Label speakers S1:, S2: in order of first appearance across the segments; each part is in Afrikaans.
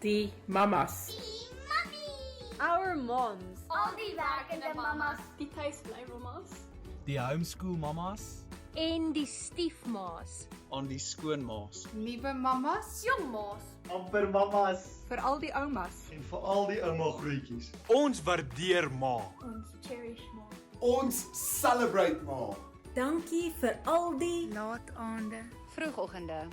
S1: Die mamas.
S2: Die mummy.
S3: Our moms.
S2: Al die werkende mamas.
S4: Die tuisblymamas.
S5: Die homeschool mamas,
S3: En die stiefma's.
S6: aan die skoonmaas.
S7: Nuwe mamas,
S3: Jong ma's.
S8: amper mamas
S7: vir al die oumas.
S8: en vir al die ouma grootjies.
S5: ons waardeer ma.
S4: Ons cherish ma.
S9: Ons celebrate ma.
S10: Dankie vir al die
S7: Laataande,
S3: Vroegoggende.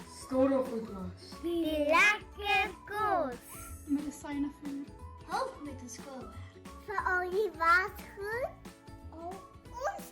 S2: Die lekker kos.
S4: Medisyne voer.
S2: Help met die skoolwerk. Vir al die wasgoed. Al ons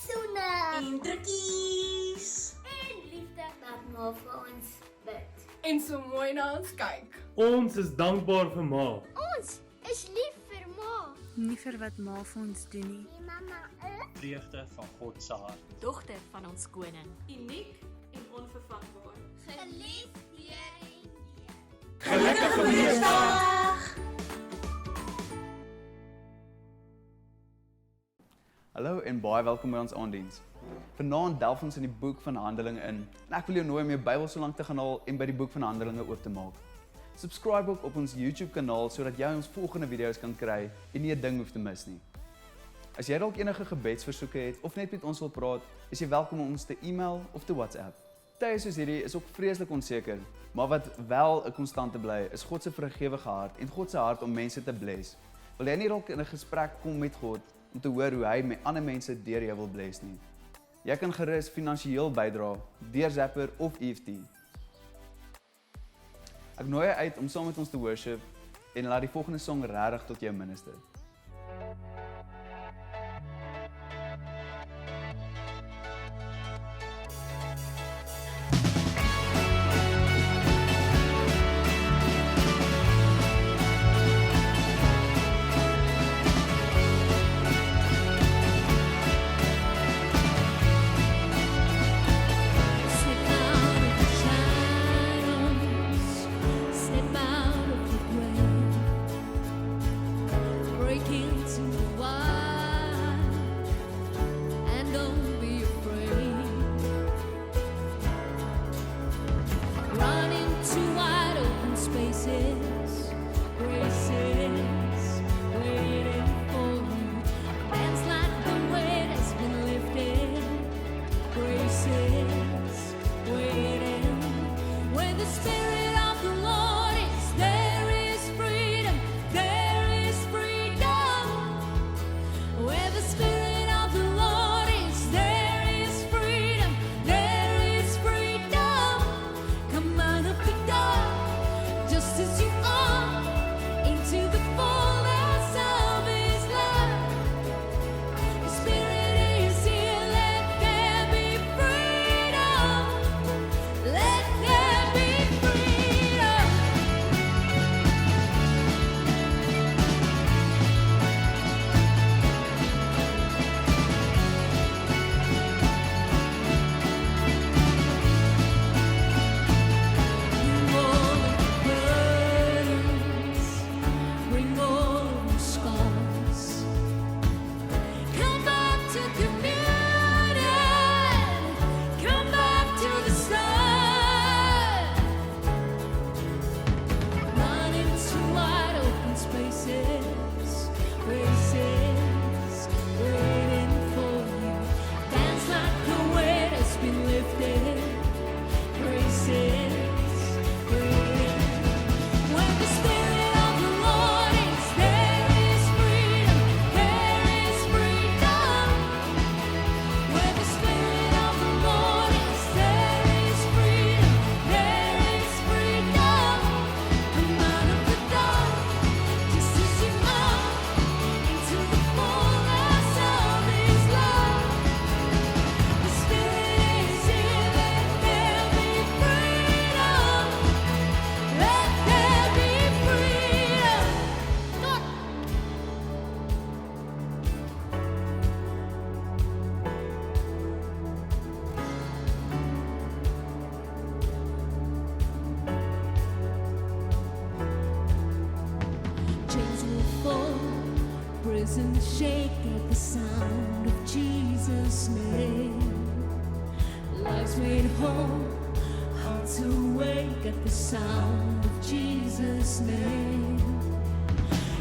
S2: soene.
S10: en drukkies.
S2: En liefde wat ma vir ons bid.
S4: En so mooi na ons kyk.
S1: Ons is dankbaar vir ma.
S2: Ons is lief vir ma.
S7: nie vir wat ma vir ons doen nie.
S2: Die mama is
S6: Vreugde van God se hart.
S3: Dogter van ons koning.
S4: Uniek en onvervangbaar.
S2: geliefd deur en deur.
S1: Gelukkige Woensdag.
S11: Hallo en baie welkom by ons aanddiens. Vanaand delf ons in die boek van Handelinge in en ek wil jou nooi om jou Bybel so lank te gaan haal en by die boek van Handelinge oop te maak. Subscribe ook op ons YouTube kanaal sodat jy ons volgende video's kan kry en nie 'n ding hoef te mis nie. As jy dalk enige gebedsversoeke het of net met ons wil praat, is jy welkom om ons te e-mail of te WhatsApp. Tye soos hierdie is ook vreeslik onseker, maar wat wel 'n konstante bly, is God se vergewige hart en God se hart om mense te bless. Wil jy nie dalk in 'n gesprek kom met God om te hoor hoe hy met ander mense deur jou wil bless nie? Jy kan gerus finansiëel bydra deur Zapper of EFT. Ek nooi jou uit om saam met ons te worship en laat die volgende song regtig tot jou minister.
S12: shake at the sound of Jesus' name. Lives made whole, hearts hearts awake at the sound of Jesus' name.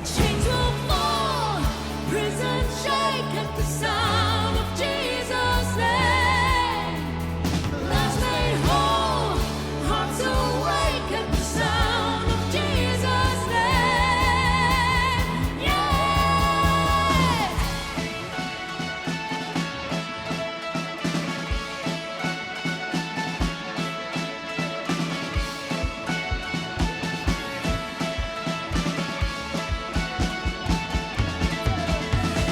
S12: Chains will fall, prisons shake at the sound of Jesus' name. Lives made whole, hearts awake at the sound of Jesus' name. Yeah!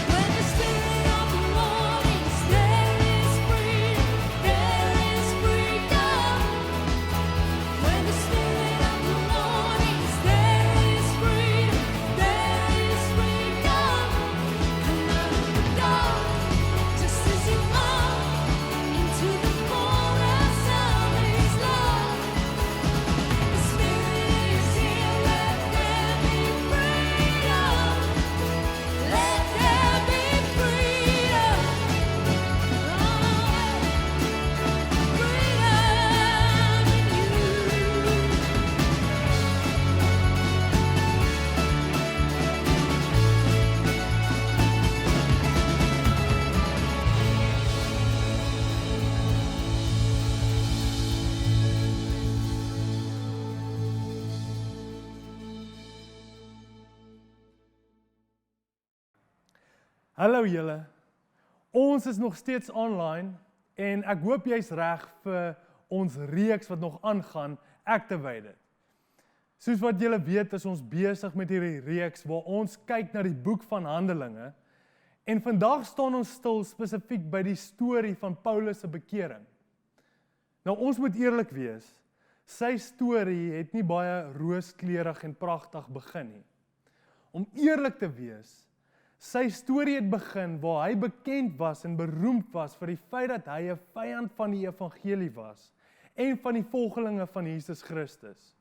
S12: When the Spirit of the Lord is, there is freedom, there is freedom. When the Spirit of the Lord is, there is freedom, there is freedom. Come out of the dark, just as you are, into the fullness of His love. The Spirit is here, let there be freedom. Let there be freedom.
S1: Hallo julle. Ons is nog steeds online en ek hoop jy's reg vir ons reeks wat nog aangaan, Activated. Soos wat julle weet, is ons besig met hierdie reeks waar ons kyk na die boek van Handelinge en vandag staan ons stil spesifiek by die storie van Paulus se bekering. Nou ons moet eerlik wees, sy storie het nie baie rooskleurig en pragtig begin nie. Om eerlik te wees, sy storie het begin waar hy bekend was en beroemd was vir die feit dat hy 'n vyand van die evangelie was en van die volgelinge van Jesus Christus.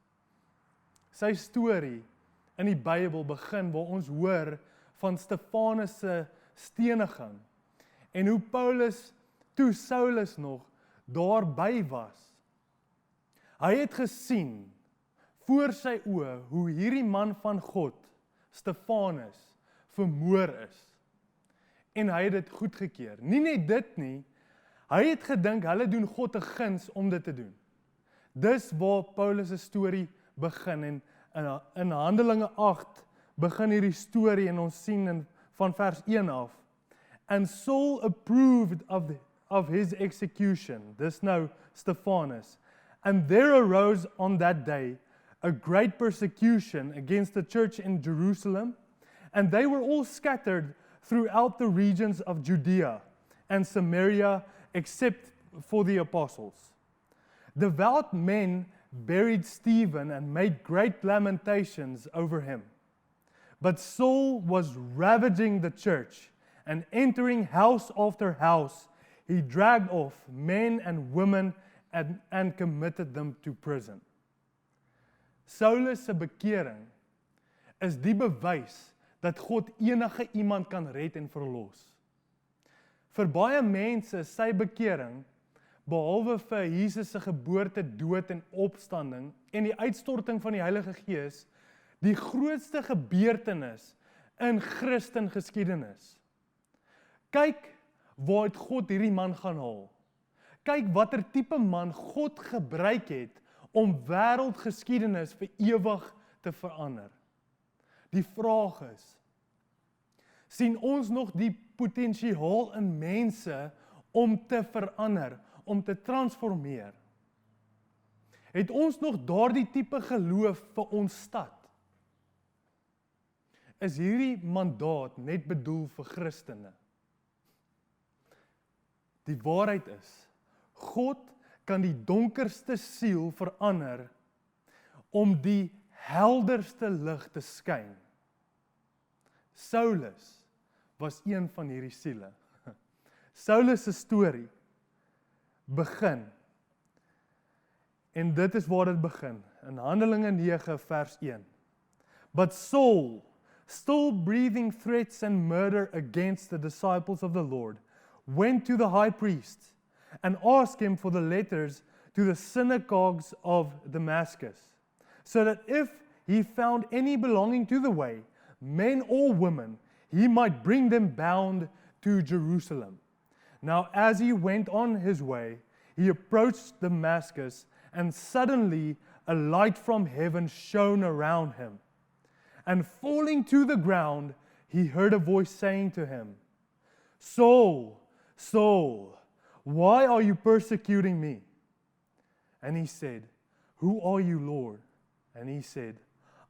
S1: Sy storie in die Bybel begin waar ons hoor van Stefanus se steniging en hoe Paulus toe Saulus nog daarby was. Hy het gesien voor sy oë hoe hierdie man van God, Stefanus, vermoor is. En hy het dit goedgekeur. Nie net dit nie, hy het gedink hulle doen God 'n guns om dit te doen. Dis waar Paulus se storie begin en in Handelinge 8 begin hierdie storie en ons sien van vers 1 af. And Saul approved of his execution. Dis nou Stefanus. And there arose on that day a great persecution against the church in Jerusalem, and they were all scattered throughout the regions of Judea and Samaria, except for the apostles. Devout men buried Stephen and made great lamentations over him. But Saul was ravaging the church, and entering house after house, he dragged off men and women and committed them to prison. Saulus se bekering is die bewys dat God enige iemand kan red en verlos. Vir baie mense is sy bekering, behalwe vir Jesus se geboorte, dood en opstanding en die uitstorting van die Heilige Gees, die grootste gebeurtenis in Christengeskiedenis. Kyk waar het God hierdie man gaan haal. Kyk watter tipe man God gebruik het om wêreldgeskiedenis vir ewig te verander. Die vraag is, sien ons nog die potensiaal in mense om te verander, om te transformeer? Het ons nog daardie tipe geloof vir ons stad? Is hierdie mandaat net bedoel vir Christene? Die waarheid is, God kan die donkerste siel verander om die helderste lig te skyn. Saulus was een van hierdie siele. Saulus se storie begin, en dit is waar dit begin, in Handelinge 9 vers 1. But Saul, still breathing threats and murder against the disciples of the Lord, went to the high priest and asked him for the letters to the synagogues of Damascus, so that if he found any belonging to the way, men or women, he might bring them bound to Jerusalem. Now, as he went on his way, he approached Damascus, and suddenly a light from heaven shone around him. And falling to the ground, he heard a voice saying to him, Saul, Saul, why are you persecuting me? And he said, Who are you, Lord? And he said,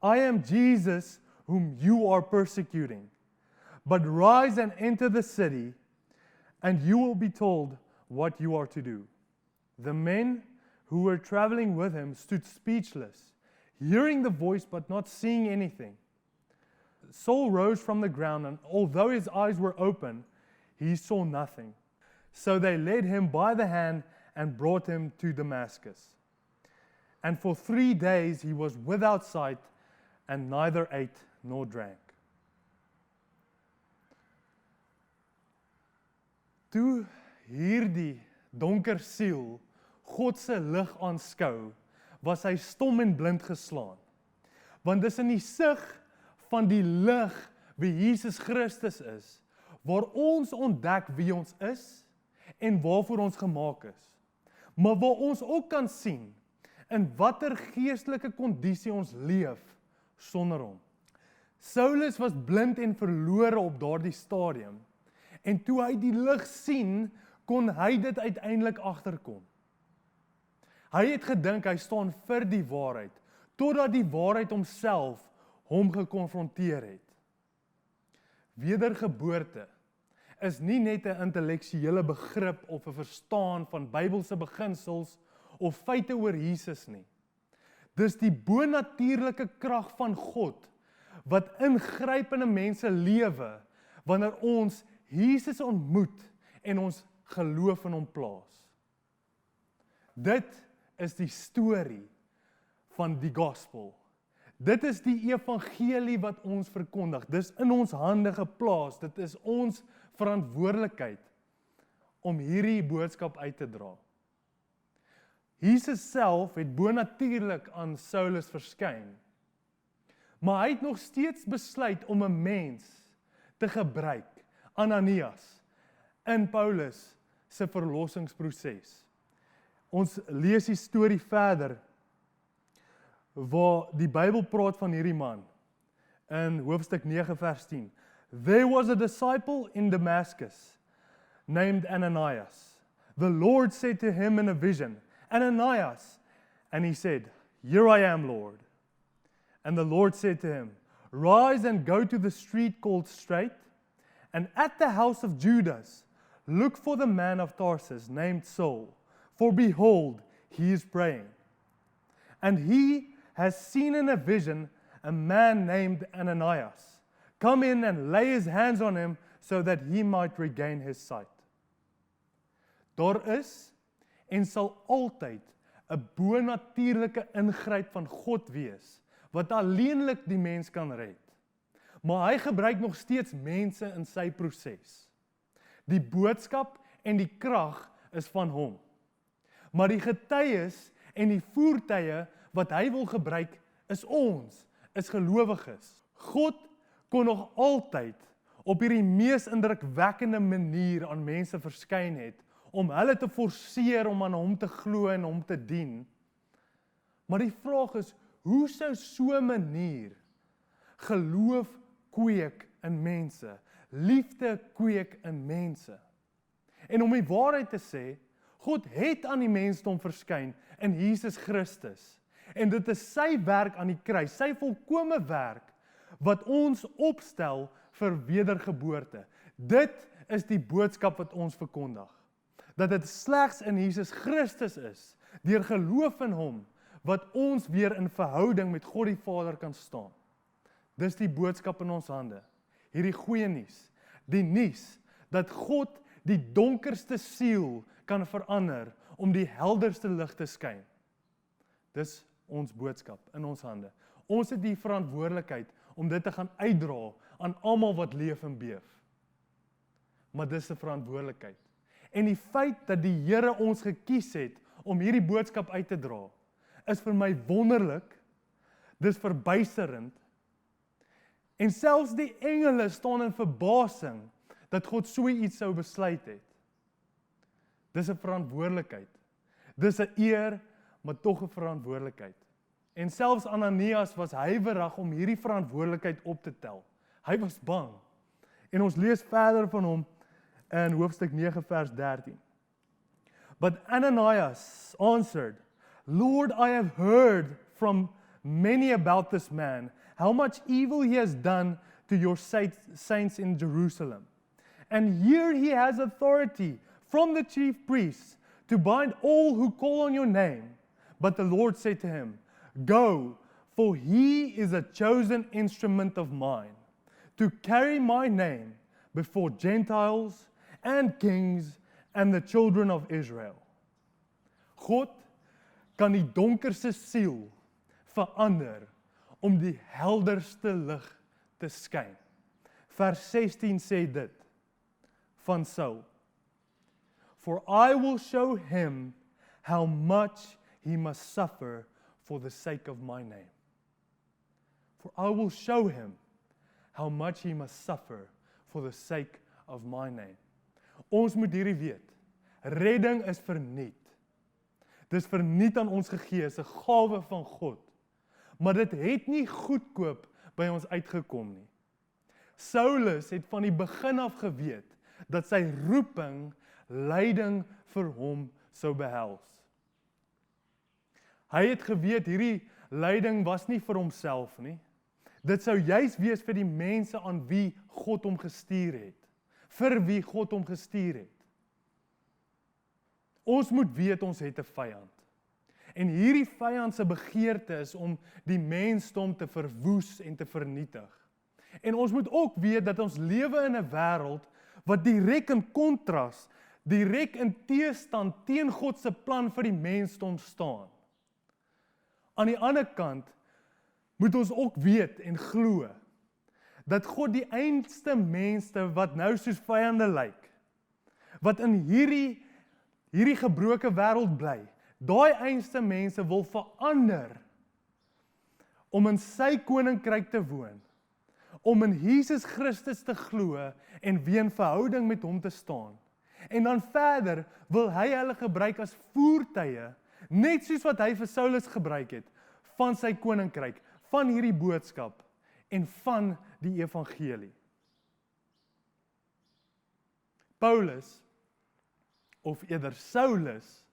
S1: I am Jesus whom you are persecuting. But rise and enter the city, and you will be told what you are to do. The men who were traveling with him stood speechless, hearing the voice but not seeing anything. Saul rose from the ground, and although his eyes were open, he saw nothing. So they led him by the hand and brought him to Damascus. And for 3 days he was without sight, and neither ate nor drank. Toe hierdie donker siel God se lig aanskou, was hy stom en blind geslaan. Want dis in die sig van die lig wie Jesus Christus is, waar ons ontdek wie ons is en waarvoor ons gemaak is. Maar waar ons ook kan sien in watter geestelike kondisie ons leef sonder hom. Saulus was blind en verlore op daardie stadium, en toe hy die lig sien, kon hy dit uiteindelik agterkom. Hy het gedink hy staan vir die waarheid, totdat die waarheid homself hom gekonfronteer het. Wedergeboorte is nie net 'n intellektuele begrip of 'n verstaan van Bybelse beginsels of feite oor Jesus nie. Dis die bonatuurlike krag van God wat ingryp in 'n mens se lewe wanneer ons Jesus ontmoet en ons geloof in hom plaas. Dit is die storie van die gospel. Dit is die evangelie wat ons verkondig. Dis in ons hande geplaas. Dit is ons verantwoordelikheid om hierdie boodskap uit te dra. Jesus self het bonatuurlik aan Saulus verskyn, maar hy het nog steeds besluit om 'n mens te gebruik, Ananias, in Paulus se verlossingsproses. Ons lees die storie verder, waar die Bybel praat van hierdie man, in hoofstuk 9 vers 10. There was a disciple in Damascus, named Ananias. The Lord said to him in a vision, Ananias, and he said, Here I am, Lord. And the Lord said to him, Rise and go to the street called Straight, and at the house of Judas, look for the man of Tarsus named Saul, for behold, he is praying. And he has seen in a vision a man named Ananias. Come in and lay his hands on him so that he might regain his sight. Daar is en sal altyd 'n bonatuurlike ingryp van God wees, wat alleenlik die mens kan red. Maar hy gebruik nog steeds mense in sy proses. Die boodskap en die krag is van hom. Maar die getuies en die voertuie wat hy wil gebruik, is ons, is gelowiges. God kon nog altyd op hierdie mees indrukwekkende manier aan mense verskyn het, om hulle te forceer om aan hom te glo en hom te dien. Maar die vraag is, hoe sou so 'n manier geloof kweek in mense, liefde kweek in mense? En om die waarheid te sê, God het aan die mensdom verskyn in Jesus Christus. En dit is sy werk aan die kruis, sy volkome werk, wat ons opstel vir wedergeboorte. Dit is die boodskap wat ons verkondig. Dat dit slegs in Jesus Christus is, deur geloof in hom, wat ons weer in verhouding met God die Vader kan staan. Dis die boodskap in ons hande. Hierdie goeie nuus. Die nuus dat God die donkerste siel kan verander om die helderste lig te skyn. Dis ons boodskap in ons hande. Ons het die verantwoordelikheid om dit te gaan uitdra aan almal wat leef en beef. Maar dis 'n verantwoordelikheid. En die feit dat die Here ons gekies het om hierdie boodskap uit te dra, is vir my wonderlik, dis verbuisterend, en selfs die engele staan in verbasing, dat God so iets sou besluit het. Dis 'n verantwoordelikheid. Dis 'n eer, maar tog 'n verantwoordelikheid. En selfs Ananias was huiwerig om hierdie verantwoordelikheid op te tel. Hy was bang. En ons lees verder van hom in hoofstuk 9 vers 13. But Ananias answered, Lord, I have heard from many about this man, how much evil he has done to your saints in Jerusalem. And here he has authority from the chief priests to bind all who call on your name. But the Lord said to him, Go, for he is a chosen instrument of mine, to carry my name before Gentiles and kings and the children of Israel. God kan die donkerste siel verander om die helderste lig te skyn. Vers 16 sê dit van Saul. For I will show him how much he must suffer for the sake of my name. For I will show him how much he must suffer for the sake of my name. Ons moet hierdie weet. Redding is verniet. Dis verniet aan ons gegee, is 'n gawe van God. Maar dit het nie goedkoop by ons uitgekom nie. Saulus het van die begin af geweet dat sy roeping lyding vir hom sou behels. Hy het geweet hierdie lyding was nie vir homself nie. Dit sou juis wees vir die mense aan wie God hom gestuur het. Vir wie God hom gestuur het. Ons moet weet ons het 'n vyand. En hierdie vyand se begeerte is om die mensdom te verwoes en te vernietig. En ons moet ook weet dat ons lewe in 'n wêreld wat direk in kontras, direk in teestand teen God se plan vir die mensdom staan. Aan die ander kant moet ons ook weet en glo dat God die einste mense wat nou soos vyande lyk, wat in hierdie gebroke wêreld bly, daai einste mense wil verander om in sy koninkryk te woon, om in Jesus Christus te glo en weer in verhouding met hom te staan. En dan verder wil hy hulle gebruik as voertuie, net soos wat hy vir Saulus gebruik het, van sy koninkryk, van hierdie boodskap en van die evangelie. Paulus, of eerder Saulus,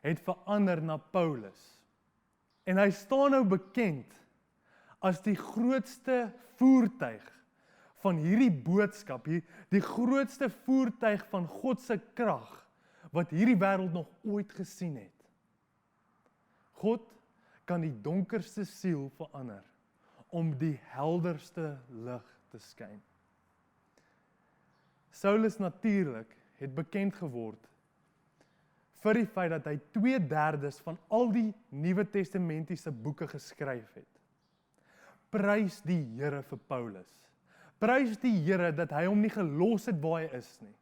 S1: het verander na Paulus. En hy staan nou bekend as die grootste voertuig van hierdie boodskap, die grootste voertuig van God se krag, wat hierdie wêreld nog ooit gesien het. God kan die donkerste siel verander, om die helderste lig te skyn. Saulus natuurlik het bekend geword vir die feit dat hy 2/3 van al die Nuwe Testamentiese boeke geskryf het. Prys die Here vir Paulus. Prys die Here dat hy hom nie gelos het waar hy is nie.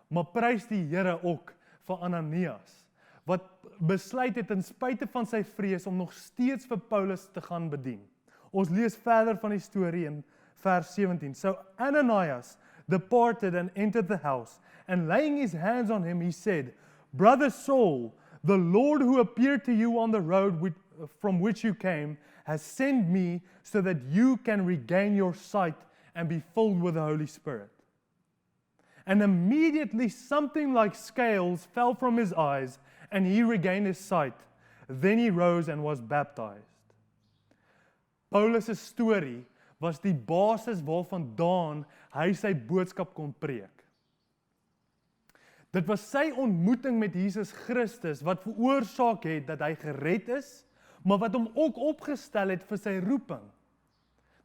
S1: Maar prys die Here ook vir Ananias, wat besluit het ten spyte van sy vrees om nog steeds vir Paulus te gaan bedien. Ons lees verder van die storie in vers 17. So Ananias departed and entered the house, and laying his hands on him, he said, Brother Saul, the Lord who appeared to you on the road from which you came, has sent me so that you can regain your sight and be filled with the Holy Spirit. And immediately something like scales fell from his eyes, and he regained his sight. Then he rose and was baptized. Paulus' storie was die basis waarvandaan hy sy boodskap kon preek. Dit was sy ontmoeting met Jesus Christus wat veroorsaak het dat hy gered is, maar wat hom ook opgestel het vir sy roeping.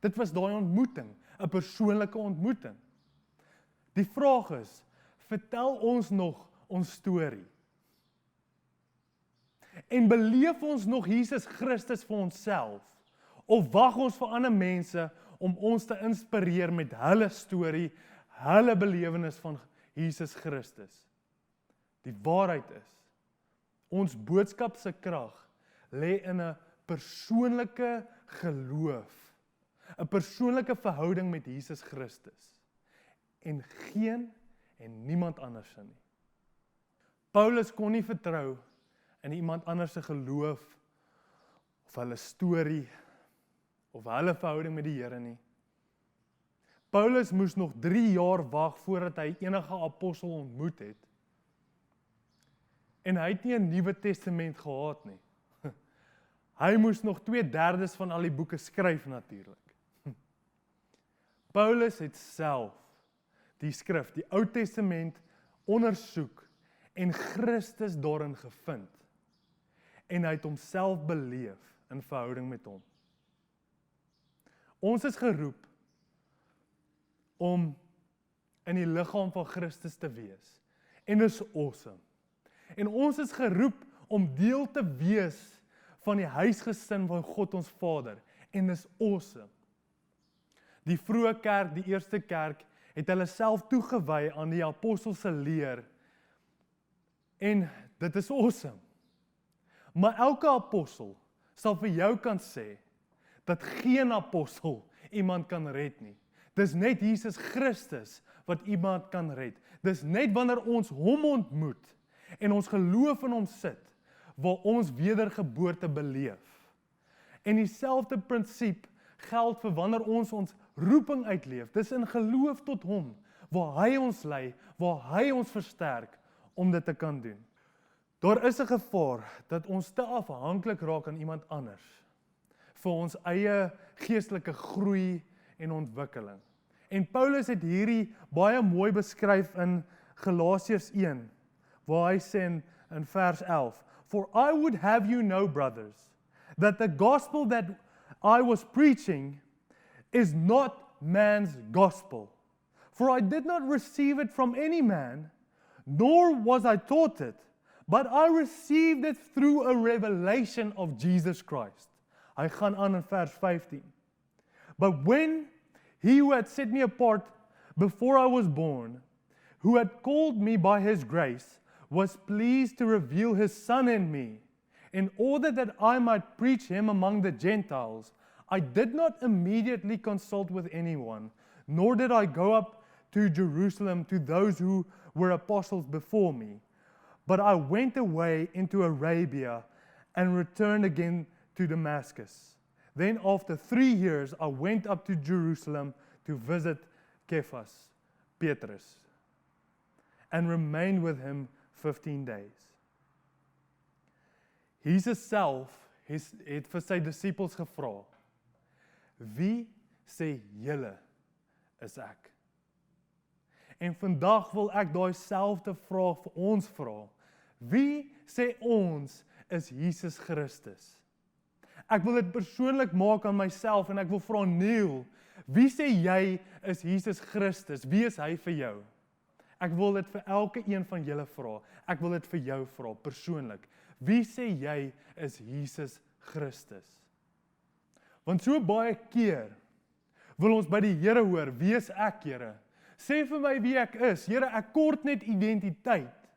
S1: Dit was daai ontmoeting, 'n persoonlike ontmoeting. Die vraag is, vertel ons nog ons storie? En beleef ons nog Jesus Christus vir onsself? Of wag ons vir ander mense om ons te inspireer met hulle storie, hulle belewenis van Jesus Christus? Die waarheid is, Ons boodskap se krag lê in 'n persoonlike geloof, 'n persoonlike verhouding met Jesus Christus en geen en niemand anders nie. Paulus kon nie vertrou in iemand anders se geloof of hulle storie of hulle verhouding met die Here nie. Paulus moes nog 3 jaar wag voordat hy enige apostel ontmoet het. En hy het nie 'n Nuwe Testament gehad nie. Hy moes nog 2/3 van al die boeke skryf natuurlik. Paulus het self die skrif, die Ou Testament ondersoek en Christus daarin gevind. En hy het homself beleef in verhouding met hom. Ons is geroep om in die liggaam van Christus te wees. En dit is awesome. En ons is geroep om deel te wees van die huisgesin van God ons Vader. En dit is awesome. Die vroeë kerk, die eerste kerk, het hulle self toegewy aan die apostelse leer. En dit is awesome. Maar elke apostel sal vir jou kan sê dat geen apostel iemand kan red nie. Dis net Jesus Christus wat iemand kan red. Dis net wanneer ons hom ontmoet en ons geloof in hom sit, waar ons wedergeboorte beleef. En dieselfde prinsip geld vir wanneer ons roeping uitleef. Dis in geloof tot hom, waar hy ons lei, waar hy ons versterk om dit te kan doen. Daar is 'n gevaar dat ons te afhanklik raak aan iemand anders vir ons eie geestelike groei en ontwikkeling. En Paulus het hierdie baie mooi beskryf in Galasiërs 1, waar hy sê in vers 11, "For I would have you know, brothers, that the gospel that I was preaching is not man's gospel. For I did not receive it from any man, nor was I taught it, but I received it through a revelation of Jesus Christ." Hy gaan aan in vers 15. "But when he who had set me apart before I was born, who had called me by his grace, was pleased to reveal his Son in me, in order that I might preach him among the Gentiles, I did not immediately consult with anyone, nor did I go up to Jerusalem to those who were apostles before me. But I went away into Arabia and returned again to Damascus. Then after 3 years, I went up to Jerusalem to visit Cephas, Petrus, and remained with him 15 days. Jesus self het vir sy disippels gevra, "Wie sê julle is ek?" En vandag wil ek daai selfde vraag vir ons vra. Wie sê ons is Jesus Christus? Ek wil dit persoonlik maak aan myself en ek wil vra Neil, wie sê jy is Jesus Christus? Wie is hy vir jou? Ek wil dit vir elke een van julle vra. Ek wil dit vir jou vra persoonlik. Wie sê jy is Jesus Christus? Want so baie keer wil ons by die Here hoor, wie is ek, Here? Sê vir my wie ek is. Here, ek kort net identiteit.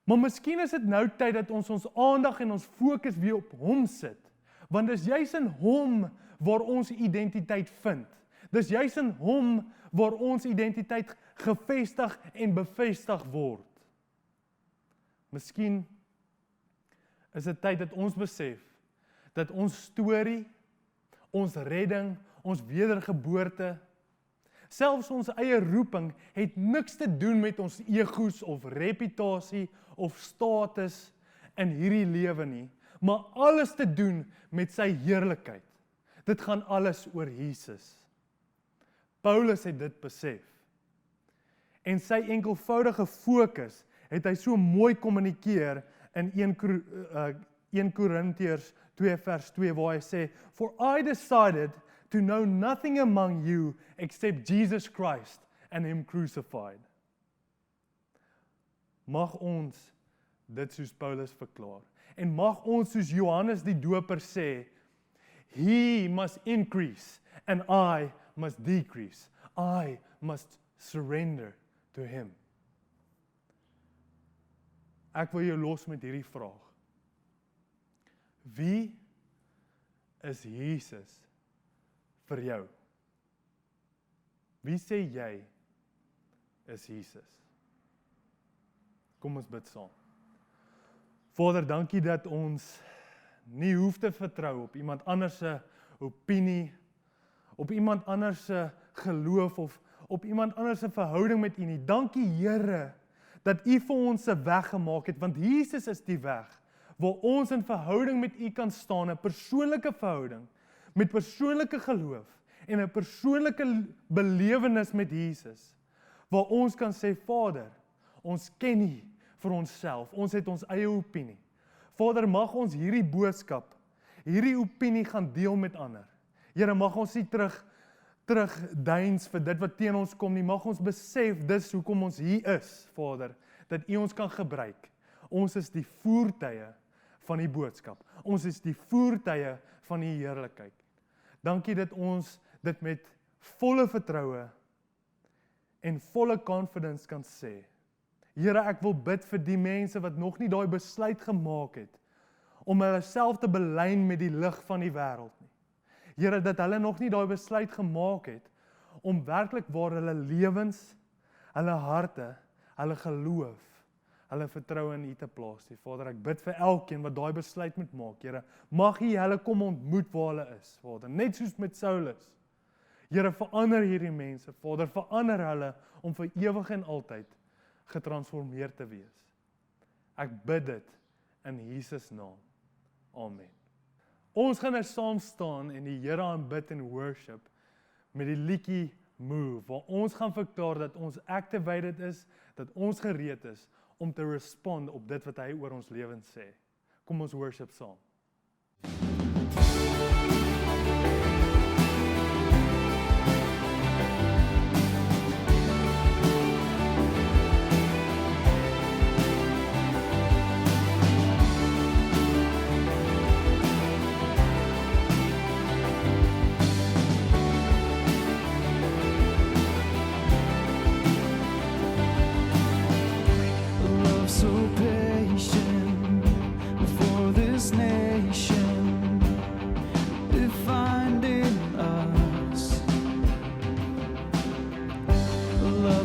S1: Maar miskien is dit nou tyd dat ons aandag en ons fokus weer op hom sit. Want dis juis in hom waar ons identiteit vind. Dis juis in hom waar ons identiteit gevestig en bevestig word. Miskien is dit tyd dat ons besef dat ons storie, ons redding, ons wedergeboorte, selfs ons eie roeping het niks te doen met ons egos of reputasie of status in hierdie lewe nie, maar alles te doen met sy heerlikheid. Dit gaan alles oor Jesus. Paulus het dit besef. En sy enkelvoudige fokus het hy so mooi kommunikeer in 1 Korintiërs 2 vers 2 waar hy sê, "For I decided to know nothing among you except Jesus Christ and him crucified." Mag ons dit soos Paulus verklaar. En mag ons soos Johannes die Doper sê, "He must increase and I must decrease. I must surrender to him." Ek wil jou los met hierdie vraag. Wie is Jesus vir jou? Wie sê jy is Jesus? Kom ons bid saam. Vader, dankie dat ons nie hoef te vertrou op iemand anders se opinie, op iemand anders se geloof of op iemand anders se verhouding met U nie. Dankie Here dat U vir ons 'n weg gemaak het, want Jesus is die weg waar ons in verhouding met U kan staan, 'n persoonlike verhouding met persoonlike geloof en 'n persoonlike belewenis met Jesus, waar ons kan sê, Vader, ons ken nie vir onsself, ons het ons eie opinie. Vader, mag ons hierdie boodskap, hierdie opinie gaan deel met ander. Here, mag ons nie terugdeins vir dit wat teen ons kom nie, mag ons besef, dis hoekom ons hier is, Vader, dat U ons kan gebruik. Ons is die voertuie van die boodskap. Ons is die voertuie van die heerlikheid. Dankie dat ons dit met volle vertroue en volle confidence kan sê. Here, ek wil bid vir die mense wat nog nie daai besluit gemaak het om hulle self te belyn met die lig van die wêreld nie. Here, dat hulle nog nie daai besluit gemaak het om werklik waar hulle lewens, hulle harte, hulle geloof, hulle vertroue in U te plaas nie. Vader, ek bid vir elkeen wat daai besluit moet maak. Here, mag U hulle kom ontmoet waar hulle is, Vader, net soos met Saulus. Here, verander hierdie mense, Vader, verander hulle om vir ewig en altyd getransformeer te wees. Ek bid dit in Jesus naam. Amen. Ons gaan nou saam staan en die Here aanbid en worship met die liedjie Move, waar ons gaan verklaar dat ons activated is, dat ons gereed is om te respond op dit wat hy oor ons lewens sê. Kom ons worship saam.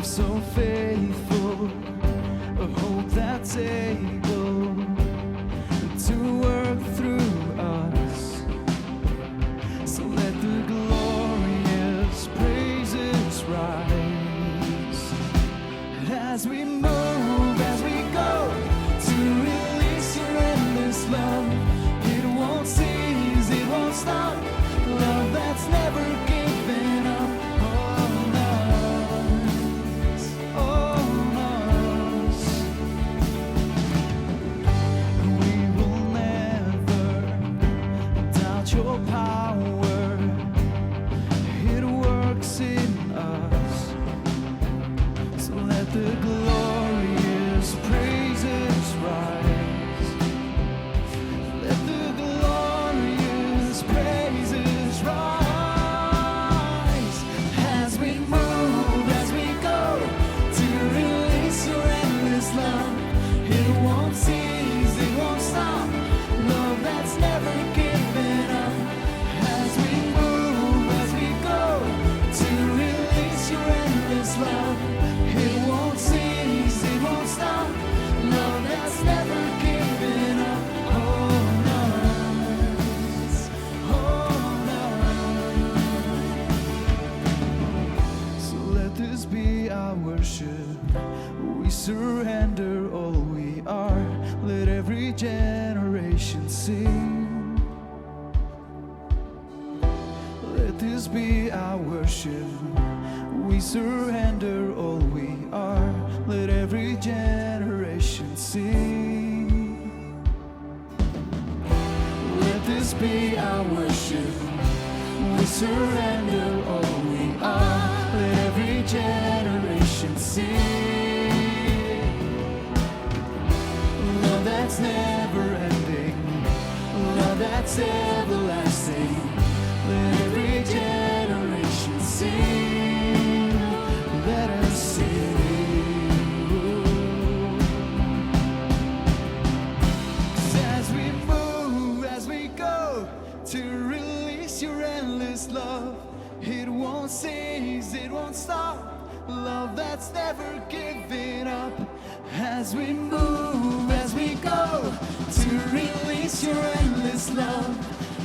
S13: So faithful, a hope that's able to work through us. So let the glorious praises rise as we move, as we go to release your endless love. It won't cease, it won't stop. Love that's never given up. Your power, it works in us. So let the glorious praises rise. Let the glorious praises rise as we move, as we go to release your endless love. It won't cease, it won't stop. Love that's never given up. As we move, as we go to release your endless love. It won't cease, it won't stop. Love that's never given up. On us, on us. So let this be our worship. We surrender all we are. Let every generation sing. Let this be our worship. We surrender all we are. Let every generation sing. Let this be our worship. We surrender all we are. Let every generation sing. Love that's never ending. Love that's everlasting. Let every generation sing. Let us sing. cease, it won't stop. Love that's never giving up. As we move, as we go, to release your endless love.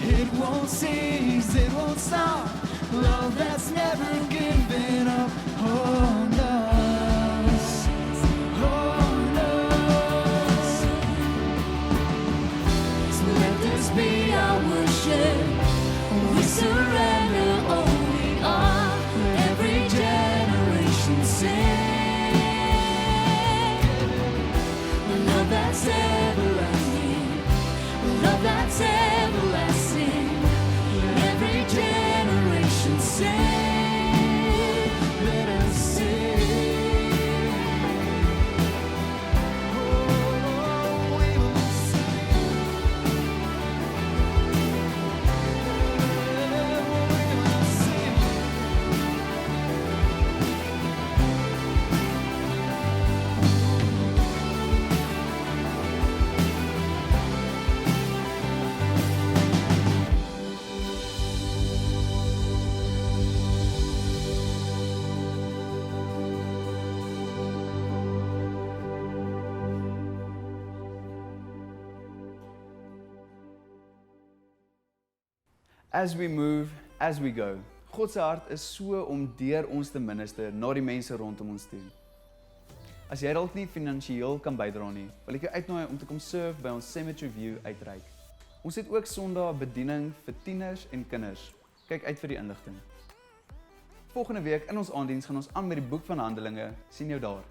S13: It won't cease, it won't stop. Love that's never giving up. Oh no.
S12: Be our worship. We surrender all we are. Every generation sing. Love that's everlasting. Love that's everlasting. Every generation sing. Let us sing.
S11: As we move, as we go. God se hart is so om deur ons te minister na die mense rondom ons toe. As jy dalk nie finansiëel kan bydra nie, wil ek jou uitnooi om te kom serve by ons Cemetery View uitreik. Ons het ook Sondag bediening vir tieners en kinders. Kyk uit vir die inligting. Volgende week in ons aanddiens gaan ons aan met die boek van Handelinge. Sien jou daar.